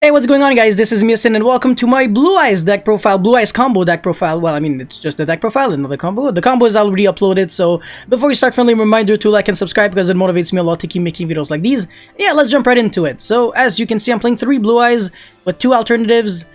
Hey, what's going on, guys? This is Miasin, and welcome to my Blue Eyes deck profile, Blue Eyes combo deck profile. Well, I mean, it's just a deck profile and not a combo. The combo is already uploaded, so before we start, friendly reminder to like and subscribe because it motivates me a lot to keep making videos like these. Yeah, let's jump right into it. So, as you can see, I'm playing 3 Blue Eyes with 2 alternatives.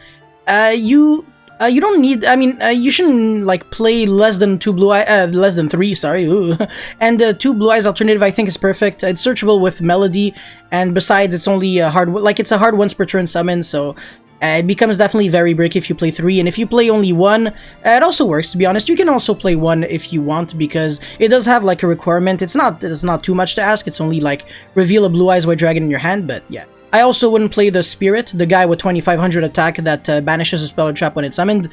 You don't need, you shouldn't like play less than 2 blue eye, less than 3, sorry, ooh. And 2 blue eyes alternative I think is perfect. It's searchable with Melody, and besides it's only a hard, it's a hard once per turn summon, so it becomes definitely very brick if you play 3, and if you play only 1, it also works, to be honest. You can also play 1 if you want, because it does have like a requirement. It's not too much to ask, it's only like reveal a Blue Eyes White Dragon in your hand, but yeah. I also wouldn't play the Spirit, the guy with 2500 attack that banishes a spell or trap when it's summoned,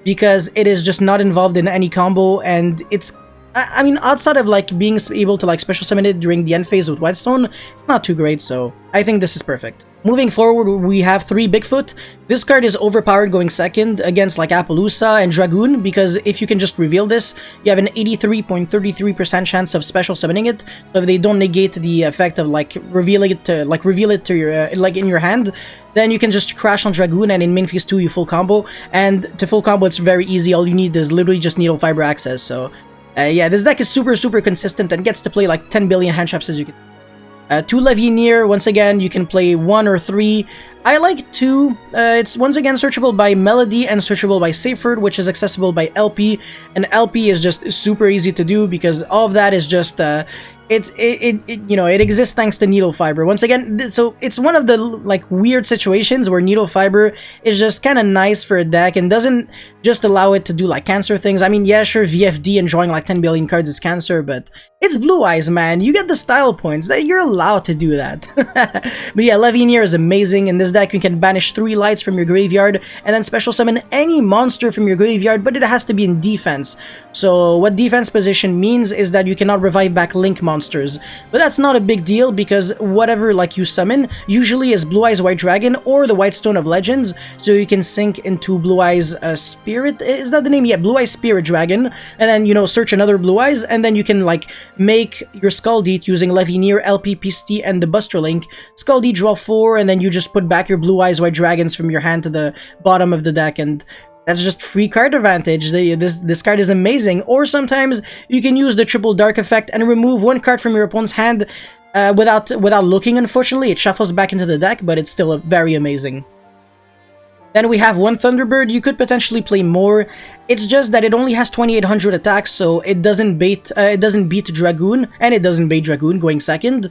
because it is just not involved in any combo, and it's, I mean, outside of like being able to like special summon it during the end phase with Whitestone, it's not too great, so I think this is perfect. Moving forward, we have 3 Bigfoot. This card is overpowered going second against like Appaloosa and Dragoon, because if you can just reveal this, you have an 83.33% chance of special summoning it. So if they don't negate the effect of like reveal it to your like in your hand, then you can just crash on Dragoon, and in main phase 2 you full combo. And to full combo it's very easy. All you need is literally just Needle Fiber access. So yeah, this deck is super consistent and gets to play like 10 billion hand traps as you can. 2 Levineer, once again, you can play 1 or 3. I like 2. It's once again searchable by Melody and searchable by Seyfried, which is accessible by LP. And LP is just super easy to do because all of that is just it exists thanks to Needle Fiber. Once again, so it's one of the like weird situations where Needle Fiber is just kind of nice for a deck and doesn't just allow it to do like cancer things. I mean, yeah, sure, VFD and drawing like 10 billion cards is cancer, but it's Blue Eyes, man. You get the style points. That you're allowed to do that. But yeah, Levineer is amazing. In this deck, you can banish 3 lights from your graveyard and then special summon any monster from your graveyard, but it has to be in defense. So what defense position means is that you cannot revive back Link monsters. But that's not a big deal because whatever like you summon usually is Blue Eyes White Dragon or the White Stone of Legends, so you can sink into Blue Eyes Spirit. Is that the name? Yeah, Blue Eyes Spirit Dragon, and then, you know, search another Blue Eyes, and then you can like make your Skull Deed using Levineer, LP, Pisty, and the Buster Link. Skull Deed, draw 4, and then you just put back your Blue Eyes White Dragons from your hand to the bottom of the deck, and that's just free card advantage. This card is amazing. Or sometimes you can use the Triple Dark effect and remove 1 card from your opponent's hand without looking, unfortunately. It shuffles back into the deck, but it's still very amazing. Then we have 1 Thunderbird. You could potentially play more. It's just that it only has 2800 attacks, so it doesn't beat Dragoon, and it doesn't bait Dragoon going second.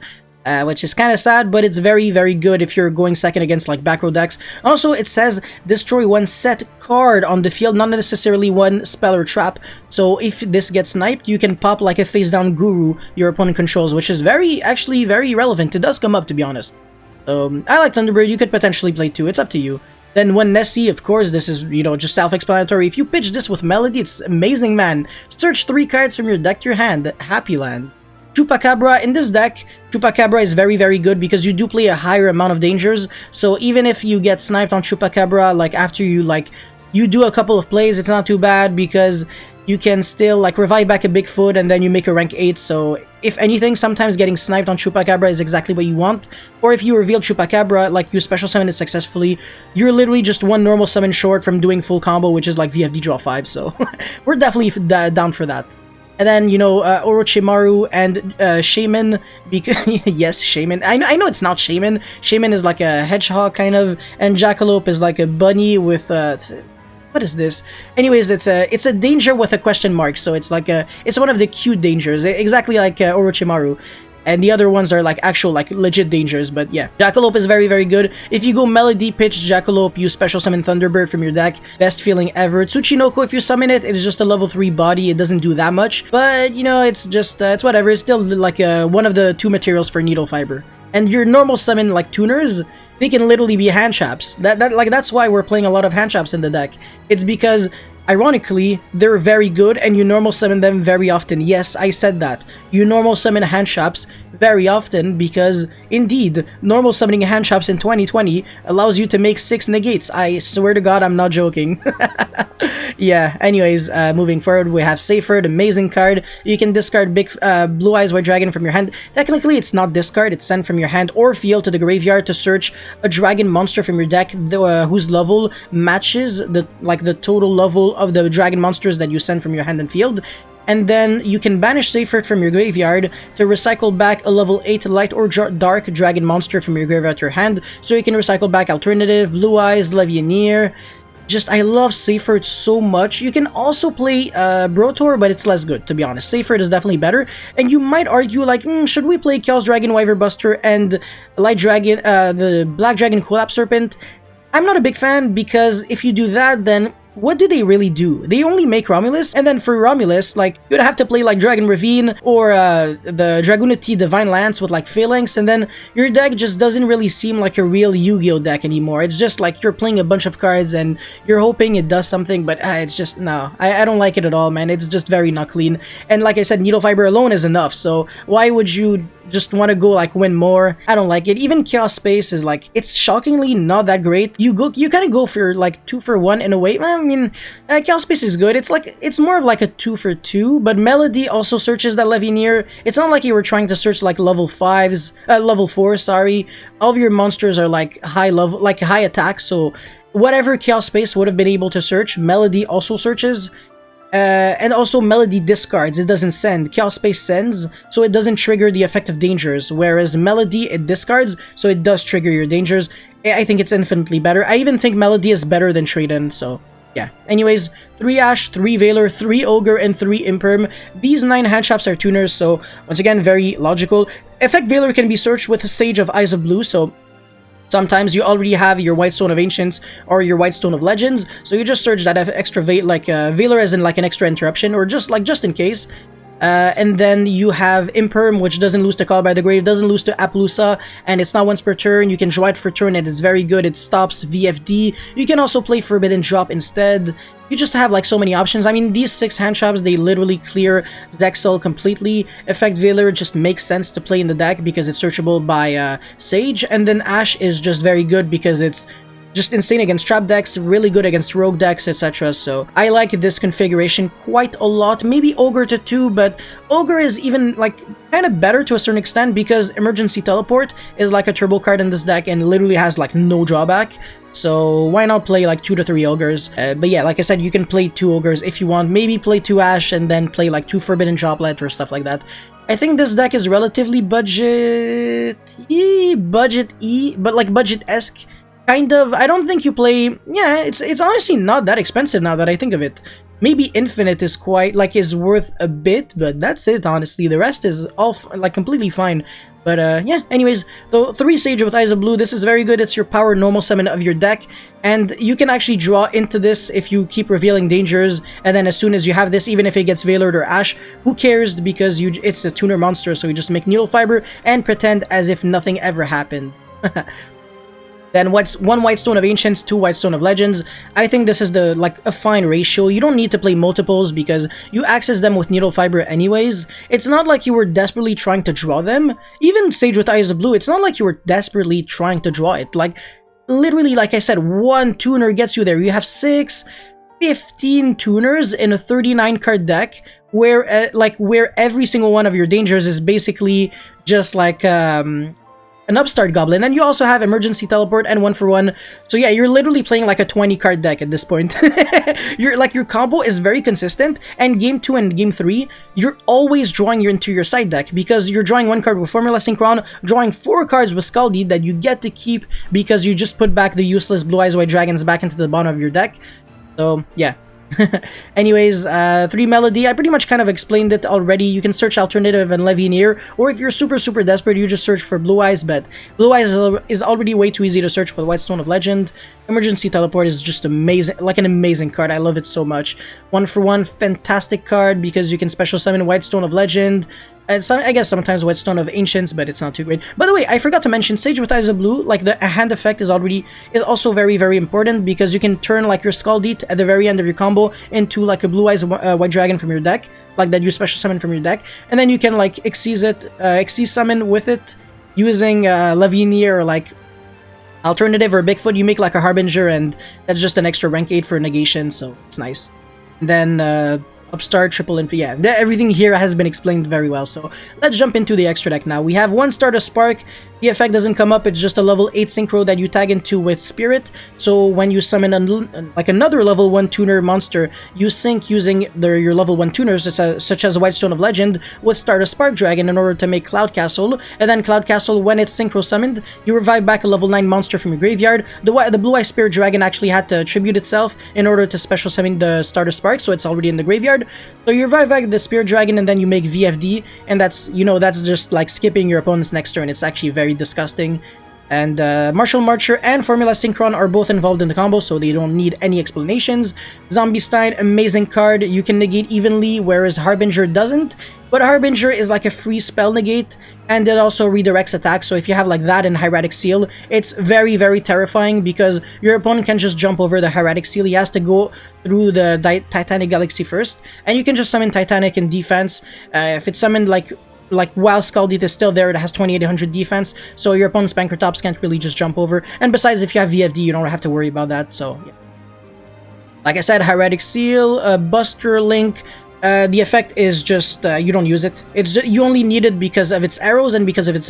Which is kind of sad, but it's very good if you're going second against like back row decks. Also, it says destroy 1 set card on the field, not necessarily 1 spell or trap. So if this gets sniped, you can pop like a face down Guru your opponent controls, which is actually very relevant. It does come up, to be honest. I like Thunderbird. You could potentially play 2. It's up to you. Then 1 Nessie, of course, this is, you know, just self-explanatory. If you pitch this with Melody, it's amazing, man. Search 3 cards from your deck to your hand. Happy Land. Chupacabra. In this deck, Chupacabra is very good because you do play a higher amount of dangers. So even if you get sniped on Chupacabra, like after you do a couple of plays, it's not too bad because you can still like revive back a Bigfoot and then you make a rank 8. So if anything, sometimes getting sniped on Chupacabra is exactly what you want. Or if you reveal Chupacabra, like you special summon it successfully, you're literally just 1 normal summon short from doing full combo, which is like VFD draw 5. So we're definitely down for that. And then, you know, Orochimaru and Shaman, because yes, Shaman. I know it's not Shaman. Shaman is like a hedgehog kind of, and Jackalope is like a bunny with what is this? Anyways, it's a danger with a question mark, so it's like it's one of the cute dangers, exactly like Orochimaru. And the other ones are like actual like legit dangers, but yeah. Jackalope is very good. If you go Melody, pitch Jackalope, you special summon Thunderbird from your deck. Best feeling ever. Tsuchinoko, if you summon it, it is just a level 3 body. It doesn't do that much, but you know, it's just it's whatever. It's still like one of the 2 materials for Needle Fiber. And your normal summon like tuners, they can literally be hand traps. That's why we're playing a lot of hand traps in the deck. It's because Ironically, they're very good and you normal summon them very often. Yes, I said that. You normal summon hand traps very often because, indeed, normal summoning hand traps in 2020 allows you to make 6 negates. I swear to God, I'm not joking. Yeah, anyways, moving forward, we have Seyfried, amazing card. You can discard big Blue Eyes White Dragon from your hand. Technically, it's not discard, it's sent from your hand or field to the graveyard to search a dragon monster from your deck whose level matches the total level of the dragon monsters that you send from your hand and field. And then you can banish Seyfried from your graveyard to recycle back a level 8 light or dark dragon monster from your graveyard to your hand. So you can recycle back Alternative, Blue Eyes, Levianeer. Just, I love Seyfried so much. You can also play Brotor, but it's less good, to be honest. Seyfried is definitely better. And you might argue, like, should we play Chaos Dragon Wyvern Buster and Light Dragon, the Black Dragon Collapse Serpent? I'm not a big fan, because if you do that, then what do they really do? They only make Romulus, and then for Romulus, like, you'd have to play like Dragon Ravine or the Dragunity Divine Lance with like Phalanx, and then your deck just doesn't really seem like a real Yu-Gi-Oh deck anymore. It's just like you're playing a bunch of cards and you're hoping it does something, but it's just, no. I don't like it at all, man. It's just very not clean. And like I said, Needle Fiber alone is enough, so why would you just want to go like win more? I don't like it. Even Chaos Space is like, it's shockingly not that great. You kind of go for like 2 for 1 in a way. I mean, Chaos Space is good. It's more of like a 2 for 2, but Melody also searches that Levianeer. It's not like you were trying to search like level 4, sorry. All of your monsters are like high level, like high attack, so whatever Chaos Space would have been able to search, Melody also searches. And also Melody discards, it doesn't send. Chaos Space sends, so it doesn't trigger the effect of dangers, whereas Melody, it discards, so it does trigger your dangers. I think it's infinitely better. I even think Melody is better than Trade-In, so yeah. Anyways, 3 Ash, 3 Veiler, 3 Ogre, and 3 Imperm. These 9 hand traps are tuners, so once again, very logical. Effect Veiler can be searched with Sage of Eyes of Blue, so sometimes you already have your White Stone of Ancients or your White Stone of Legends, so you just search that extra Veiler as in like an extra interruption, or just in case. And then you have Imperm, which doesn't lose to Call by the Grave, doesn't lose to Appaloosa, and it's not once per turn. You can draw it for turn, it is very good. It stops VFD. You can also play Forbidden Drop instead. You just have like so many options. I mean, these 6 hand traps, they literally clear Zexal completely. Effect Veiler just makes sense to play in the deck because it's searchable by Sage, and then Ash is just very good because it's just insane against trap decks, really good against rogue decks, etc. So I like this configuration quite a lot. Maybe Ogre to 2, but Ogre is even like kind of better to a certain extent because Emergency Teleport is like a turbo card in this deck and literally has like no drawback. So why not play like 2 to 3 Ogres? But yeah, like I said, you can play 2 Ogres if you want. Maybe play 2 Ash and then play like 2 Forbidden Droplet or stuff like that. I think this deck is relatively budget-y, but like budget-esque. Kind of. I don't think you play... Yeah, it's honestly not that expensive now that I think of it. Maybe Infinite is is worth a bit, but that's it, honestly. The rest is all like completely fine. But yeah, anyways, the 3 Sage with Eyes of Blue, this is very good. It's your power normal summon of your deck, and you can actually draw into this if you keep revealing dangers, and then as soon as you have this, even if it gets Veilered or Ash, who cares, because it's a tuner monster, so you just make Needle Fiber and pretend as if nothing ever happened. Then 1 White Stone of Ancients, 2 White Stone of Legends. I think this is a fine ratio. You don't need to play multiples because you access them with Needle Fiber anyways. It's not like you were desperately trying to draw them. Even Sage with Eyes of Blue, it's not like you were desperately trying to draw it. Like, literally, like I said, 1 tuner gets you there. You have 15 tuners in a 39 card deck where every single one of your dangers is basically just like an Upstart Goblin, and you also have Emergency Teleport and 1 for 1. So yeah, you're literally playing like a 20 card deck at this point. Your combo is very consistent, and game 2 and game 3, you're always drawing into your side deck because you're drawing 1 card with Formula Synchron, drawing 4 cards with Scaldi that you get to keep because you just put back the useless Blue Eyes White Dragons back into the bottom of your deck. So yeah. Anyways, 3 Melody, I pretty much kind of explained it already. You can search Alternative and Levianeer, or if you're super desperate, you just search for Blue Eyes, but Blue Eyes is already way too easy to search with White Stone of Legend. Emergency Teleport is just amazing, like an amazing card. I love it so much. 1 for 1, fantastic card because you can special summon White Stone of Legend. And I guess sometimes Whetstone of Ancients, but it's not too great. By the way, I forgot to mention Sage with Eyes of Blue, like the hand effect is also very, very important because you can turn like your Skull Deet at the very end of your combo into like a Blue Eyes White Dragon from your deck, like that you special summon from your deck, and then you can like Xyz summon with it using Lavinia or like Alternative or Bigfoot. You make like a Harbinger, and that's just an extra rank 8 for negation, so it's nice. And then Upstart, Triple Infinite, yeah, everything here has been explained very well, so let's jump into the extra deck now. We have one Stardust Spark. The effect doesn't come up, it's just a level 8 Synchro that you tag into with Spirit, so when you summon like another level 1 tuner monster, you sync using your level 1 tuners, such as Whitestone of Legend, with Stardust Spark Dragon in order to make Cloud Castle, and then Cloud Castle, when it's Synchro summoned, you revive back a level 9 monster from your graveyard. The Blue Eye Spirit Dragon actually had to tribute itself in order to special summon the Stardust Spark, so it's already in the graveyard. So you revive back the Spirit Dragon and then you make VFD, and that's, you know, that's just like skipping your opponent's next turn. It's actually very disgusting. And Martial Marcher and Formula Synchron are both involved in the combo, so they don't need any explanations. Zombie Stein, amazing card. You can negate evenly, whereas Harbinger doesn't. But Harbinger is like a free spell negate, and it also redirects attacks. So if you have like that and Hieratic Seal, it's very, very terrifying because your opponent can just jump over the Hieratic Seal. He has to go through the Titanic Galaxy first, and you can just summon Titanic in defense. If it's summoned like while Skull Deet is still there, it has 2800 defense, so your opponent's Banker Tops can't really just jump over. And besides, if you have VFD, you don't have to worry about that, so yeah. Like I said, Hieratic Seal, Buster Link, the effect is just you don't use it. It's just, you only need it because of its arrows and because of its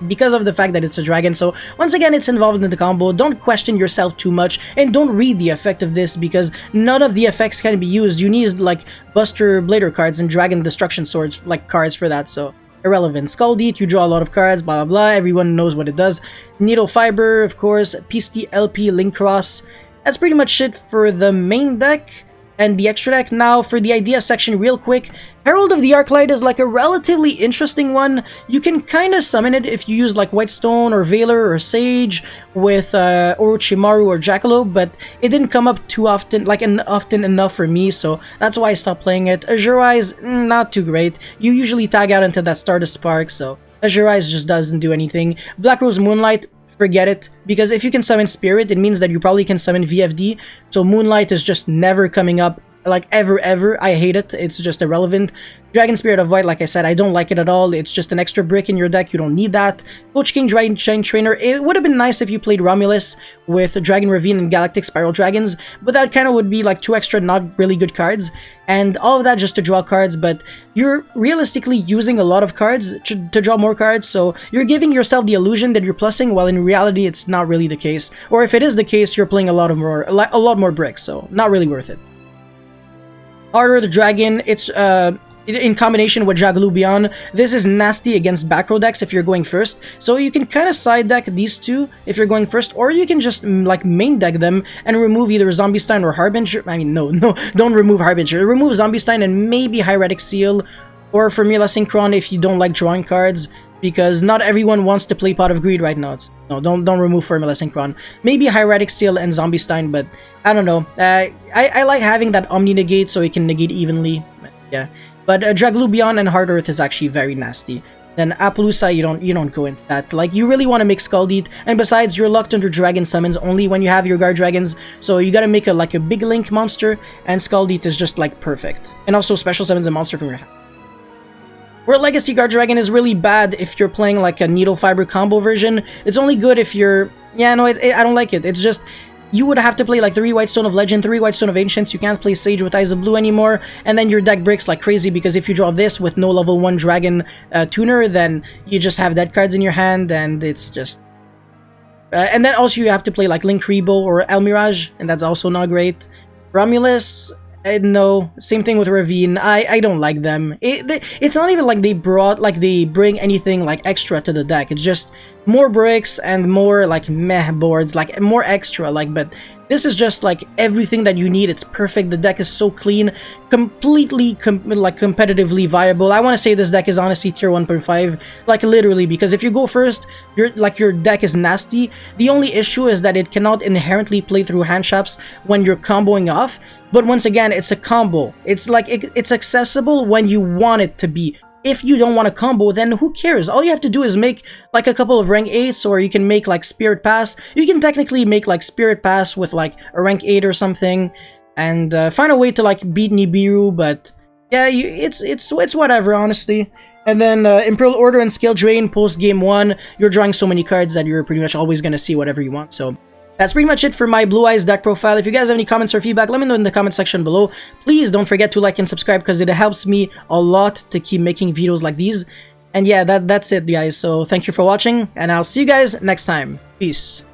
because of the fact that it's a dragon. So once again, it's involved in the combo. Don't question yourself too much, and don't read the effect of this because none of the effects can be used. You need like Buster Blader cards and Dragon Destruction Swords like cards for that. So irrelevant. Skull Deet, you draw a lot of cards. Blah blah blah. Everyone knows what it does. Needle Fiber, of course. Peasty LP Link Cross. That's pretty much it for the main deck and the extra deck. Now for the idea section real quick, Herald of the Arclight is like a relatively interesting one. You can kind of summon it if you use like Whitestone or Valor or Sage with Orochimaru or Jackalope, but it didn't come up too often, like often enough for me, so that's why I stopped playing it. Azure Eyes, not too great. You usually tag out into that Stardust Spark, so Azure Eyes just doesn't do anything. Black Rose Moonlight, forget it, because if you can summon Spirit, it means that you probably can summon VFD, so Moonlight is just never coming up, like ever. I hate it. It's just irrelevant. Dragon Spirit of White, like I said, I don't like it at all. It's just an extra brick in your deck. You don't need that. Coach King Dragon Trainer, it would have been nice if you played Romulus with Dragon Ravine and Galactic Spiral Dragons, but that kind of would be like 2 extra not really good cards, and all of that just to draw cards, but you're realistically using a lot of cards to draw more cards, so you're giving yourself the illusion that you're plussing, while in reality it's not really the case. Or if it is the case, you're playing a lot more bricks, so not really worth it. Harder the Dragon, it's in combination with Jagalubion, this is nasty against back row decks if you're going first, so you can kind of side deck these two if you're going first, or you can just like main deck them and remove either Zombie Stein or Harbinger. I mean, no, don't remove Harbinger. Remove Zombie Stein and maybe Hieratic Seal or Formula Synchron if you don't like drawing cards, because not everyone wants to play Pot of Greed right now. No, don't remove Formula Synchron. Maybe Hieratic Seal and Zombie Stein, but I don't know. I like having that Omni Negate so it can negate evenly. Yeah, but Jagalubion and Hard Earth is actually very nasty. Then Appaloosa, you don't go into that. Like, you really want to make Skull Deet, and besides, you're locked under Dragon Summons only when you have your Guard Dragons, so you gotta make a big Link monster, and Skull Deet is just like perfect. And also special summons a monster from your hand. World Legacy Guard Dragon is really bad if you're playing like a Needle Fiber combo version. It's only good if you're... Yeah, no, I don't like it. It's just... You would have to play like 3 Whitestone of Legend, 3 Whitestone of Ancients. You can't play Sage with Eyes of Blue anymore, and then your deck breaks like crazy, because if you draw this with no level 1 Dragon Tuner, then you just have dead cards in your hand, and it's just... and then also you have to play like Link Rebo or Elmirage, and that's also not great. Romulus... no, same thing with Ravine. I don't like them. It's not even like they bring anything like extra to the deck. It's just more bricks and more like meh boards, like more extra, like, but this is just like everything that you need. It's perfect. The deck is so clean, completely competitively viable. I want to say this deck is honestly tier 1.5, like literally, because if you go first, your deck is nasty. The only issue is that it cannot inherently play through hand traps when you're comboing off. But once again, it's a combo. It's like it's accessible when you want it to be. if you don't want to combo, then who cares? All you have to do is make like a couple of rank 8s, or you can make like Spirit Pass. You can technically make like Spirit Pass with like a rank 8 or something, and find a way to like beat Nibiru. But yeah, it's whatever, honestly. And then Imperial Order and Scale Drain post game 1, you're drawing so many cards that you're pretty much always gonna see whatever you want. So that's pretty much it for my Blue Eyes deck profile. If you guys have any comments or feedback, let me know in the comment section below. Please don't forget to like and subscribe because it helps me a lot to keep making videos like these. And yeah, that's it, guys. So thank you for watching, and I'll see you guys next time. Peace.